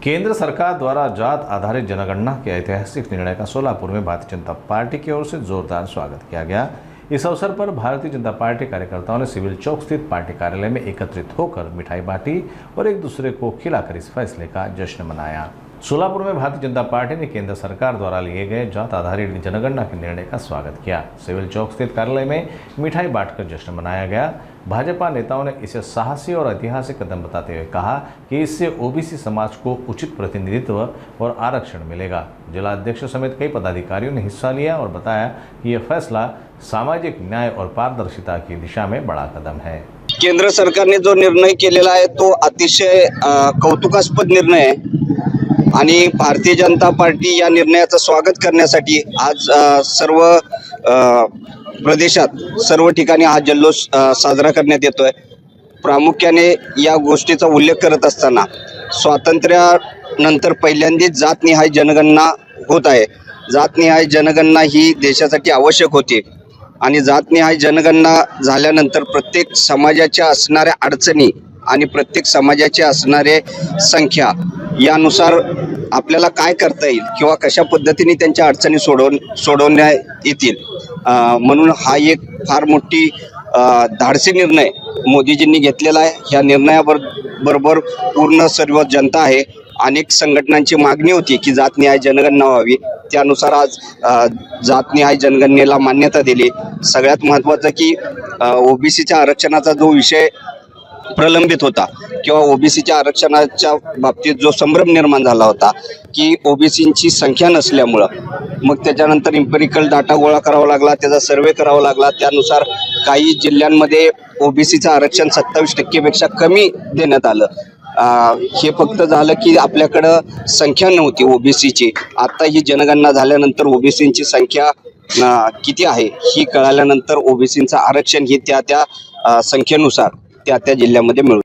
केंद्र सरकार द्वारा जात आधारित जनगणना के ऐतिहासिक निर्णय का सोलापुर में भारतीय जनता पार्टी की ओर से जोरदार स्वागत किया गया। इस अवसर पर भारतीय जनता पार्टी कार्यकर्ताओं ने सिविल चौक स्थित पार्टी कार्यालय में एकत्रित होकर मिठाई बांटी और एक दूसरे को खिलाकर इस फैसले का जश्न मनाया। सोलापुर में भारतीय जनता पार्टी ने केंद्र सरकार द्वारा लिए गए जात आधारित जनगणना के निर्णय का स्वागत किया। सिविल चौक स्थित कार्यालय में मिठाई बांटकर जश्न मनाया गया। भाजपा नेताओं ने इसे साहसी और ऐतिहासिक कदम बताते हुए कहा कि इससे ओबीसी समाज को उचित प्रतिनिधित्व और आरक्षण मिलेगा। जिला अध्यक्ष समेत कई पदाधिकारियों ने हिस्सा लिया और बताया कि यह फैसला सामाजिक न्याय और पारदर्शिता की दिशा में बड़ा कदम है। केंद्र सरकारने जो निर्णय केलेला आहे तो अतिशय कौतुकास्पद निर्णय आहे आणि भारतीय जनता पार्टी या निर्णयाचं स्वागत करण्यासाठी आज सर्व प्रदेशात सर्व ठिकाणी हा जल्लोष साजरा करण्यात येतोय। प्रामुख्याने या गोष्टीचा उल्लेख करत असताना स्वातंत्र्यानंतर पहिल्यांदाच जातनिहाय जनगणना होत आहे। जातनिहाय जनगणना ही देशासाठी आवश्यक होती आणि जातनिहाय जनगणना झाल्यानंतर प्रत्येक समाजाच्या असणाऱ्या अडचणी आणि प्रत्येक समाजाची असणारे संख्या यानुसार आपल्याला काय करता येईल किंवा कशा पद्धतीने त्यांच्या अडचणी सोडवण्यात येतील म्हणून हा एक फार मोठी धाडसी निर्णय मोदीजींनी घेतलेला आहे। या निर्णयाबरोबर पूर्ण सर्व जनता आहे। अनेक संघटनांची मागणी होती की जातनिहाय जनगणना व्हावी, त्यानुसार आज जातनिहाय जनगणनेला मान्यता दिली। सगळ्यात महत्त्वाचं की ओबीसीच्या आरक्षणाचा जो विषय प्रलंबित होता किंवा ओबीसीच्या आरक्षणाच्या बाबतीत जो संभ्रम निर्माण झाला होता की ओबीसींची संख्या नसल्यामुळं मग त्याच्यानंतर इम्पेरिकल डाटा गोळा करावा लागला, त्याचा सर्वे करावा लागला। त्यानुसार काही जिल्ह्यांमध्ये ओबीसीचं आरक्षण 27% पेक्षा कमी देण्यात आलं। हे फक्त झालं की आपल्याकडं संख्या नव्हती ओबीसीची। आता ही जनगणना झाल्यानंतर ओबीसींची संख्या किती आहे ही कळाल्यानंतर ओबीसींचं आरक्षण ही त्या संख्येनुसार त्या जिल्ह्यामध्ये मिळू